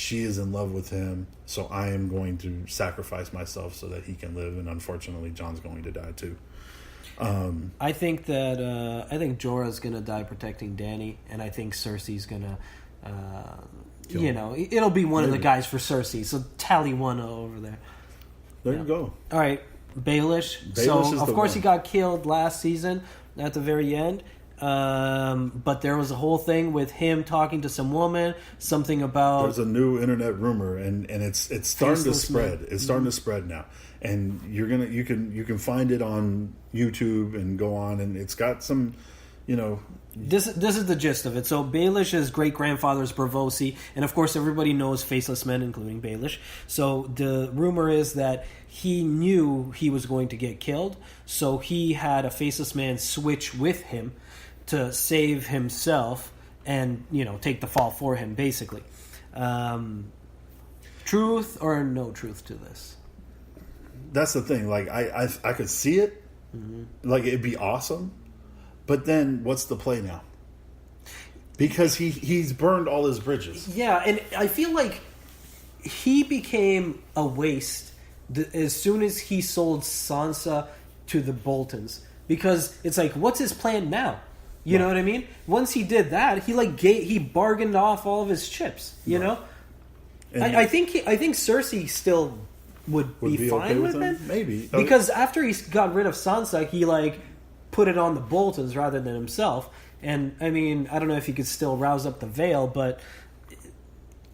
she is in love with him, so I am going to sacrifice myself so that he can live, and unfortunately Jon's going to die too. I think Jorah's going to die protecting Dany, and I think Cersei's going to it'll be one of the guys for Cersei, so tally one over there. There you go. All right, Baelish. So of course he got killed last season at the very end. But there was a whole thing with him talking to some woman, something about... There's a new internet rumor, and it's starting to spread. It's starting to spread now, and you can find it on YouTube and go on, and it's got some, This is the gist of it. So Baelish's great grandfather is Braavosi, and of course everybody knows faceless men, including Baelish. So the rumor is that he knew he was going to get killed, so he had a faceless man switch with him to save himself and, take the fall for him, basically. Truth or no truth to this? That's the thing. Like, I could see it. Mm-hmm. Like, it'd be awesome. But then, what's the play now? Because he's burned all his bridges. Yeah, and I feel like he became a waste as soon as he sold Sansa to the Boltons. Because it's like, what's his plan now? You know what I mean? Once he did that, he bargained off all of his chips. You know, I think Cersei still would be fine okay with him. Maybe because after he got rid of Sansa, he put it on the Boltons rather than himself. And I mean, I don't know if he could still rouse up the Vale, but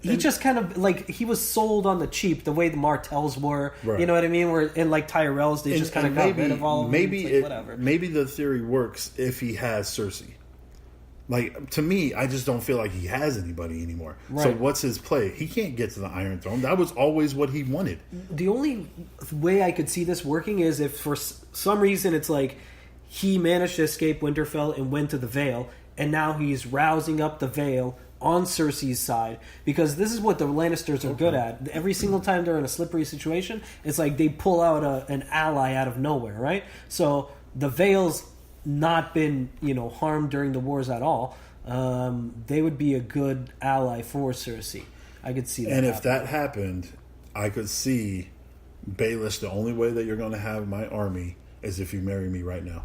he just kind of he was sold on the cheap, the way the Martells were. Right. You know what I mean? Where and Tyrells, they just kind of got rid of all of them. Whatever. Maybe the theory works if he has Cersei. Like, to me, I just don't feel like he has anybody anymore. Right. So what's his play? He can't get to the Iron Throne. That was always what he wanted. The only way I could see this working is if for some reason it's like he managed to escape Winterfell and went to the Vale, and now he's rousing up the Vale on Cersei's side, because this is what the Lannisters are good at. Every single time they're in a slippery situation, it's like they pull out an ally out of nowhere, right? So the Vale's not been harmed during the wars at all. They would be a good ally for Cersei. I could see that. And if that happened, I could see Baelish. The only way that you're going to have my army is if you marry me right now.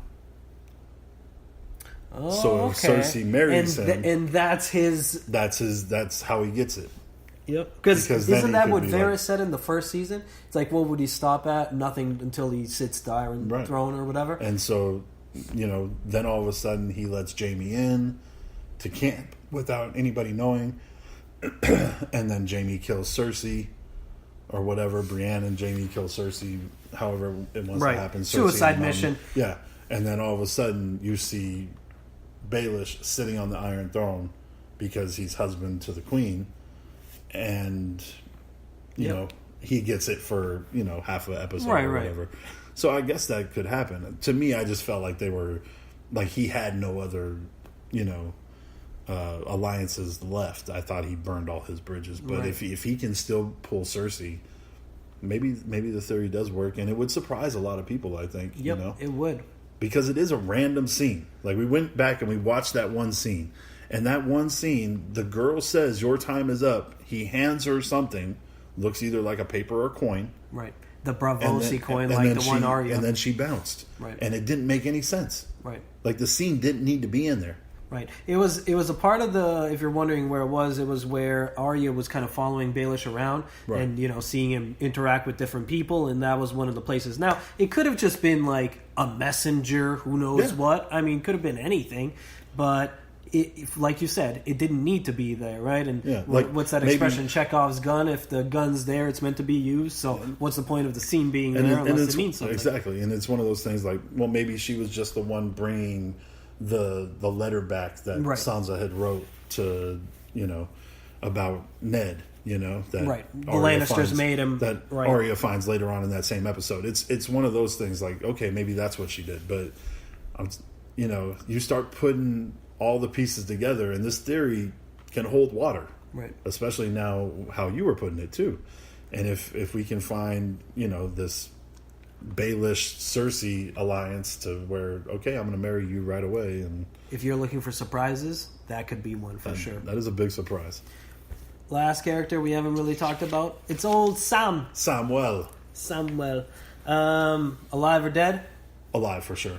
Oh, so if Cersei marries him, and that's how he gets it. Yep. Because isn't that what Varys said in the first season? It's like, what would he stop at? Nothing until he sits the Iron Throne or whatever. And so, then all of a sudden he lets Jaime in to camp without anybody knowing, and then Jaime kills Cersei or whatever. Brienne and Jaime kill Cersei, however it wants to happen. Suicide mission. Yeah. And then all of a sudden you see Baelish sitting on the Iron Throne because he's husband to the Queen, and he gets it for half an episode or whatever. So I guess that could happen. To me, I just felt like they were he had no other alliances left. I thought he burned all his bridges, but if he can still pull Cersei, maybe the theory does work, and it would surprise a lot of people. I think it would. Because it is a random scene. Like, we went back and we watched that one scene. And that one scene, the girl says, "Your time is up." He hands her something. Looks either like a paper or coin. Right. The Braavosi coin, like the one Arya. And then she bounced. Right. And it didn't make any sense. Right. Like, the scene didn't need to be in there. Right. It was a part of the, if you're wondering where it was where Arya was kind of following Baelish around and, seeing him interact with different people, and that was one of the places. Now, it could have just been like a messenger, who knows what. I mean, could have been anything, but like you said, it didn't need to be there, right? And what's that expression? Chekhov's gun. If the gun's there, it's meant to be used. So what's the point of the scene being there unless it means something? Exactly. And it's one of those things like, well, maybe she was just the one bringing the letter back that Sansa had wrote to about Ned, that the Lannisters made him that Arya finds later on in that same episode. It's one of those things like, okay, maybe that's what she did, but you start putting all the pieces together, and this theory can hold water, right? Especially now how you were putting it too, and if we can find this Baelish Cersei alliance to where, okay, I'm going to marry you right away. And if you're looking for surprises, that could be one for sure. That is a big surprise. Last character we haven't really talked about. It's old Sam. Samuel. Samuel. Alive or dead? Alive for sure.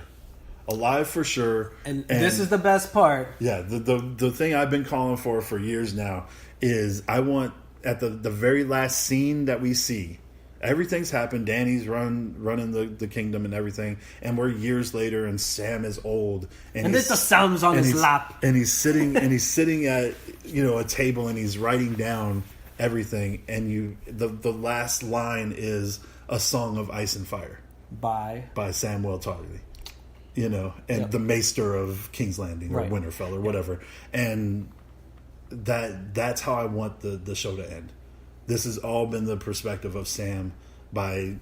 Alive for sure. And this is the best part. Yeah, the thing I've been calling for years now is I want, at the very last scene that we see, everything's happened. Danny's running the kingdom and everything, and we're years later, and Sam is old, and this just sounds on his lap, and he's sitting at a table, and he's writing down everything, and the last line is A Song of Ice and Fire by Samuel Tarly. And the Maester of King's Landing or Winterfell or whatever. And that's how I want the show to end. This has all been the perspective of Sam by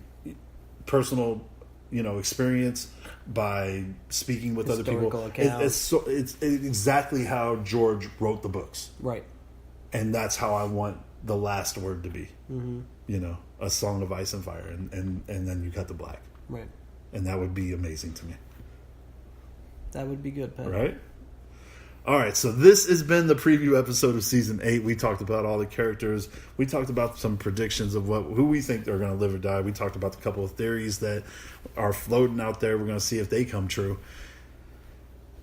personal, experience, by speaking with Historical other people. accounts. It's exactly how George wrote the books. Right. And that's how I want the last word to be. Mm-hmm. A Song of Ice and Fire. And then you cut the black. Right. And that would be amazing to me. That would be good, Pat. Right? All right, so this has been the preview episode of Season 8. We talked about all the characters. We talked about some predictions of who we think are going to live or die. We talked about a couple of theories that are floating out there. We're going to see if they come true.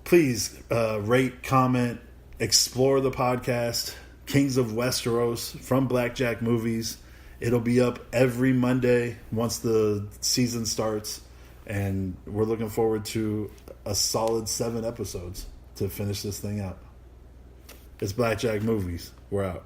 Please rate, comment, explore the podcast, Kings of Westeros from Blackjack Movies. It'll be up every Monday once the season starts. And we're looking forward to a solid 7 episodes to finish this thing out. It's Blackjack Movies. We're out.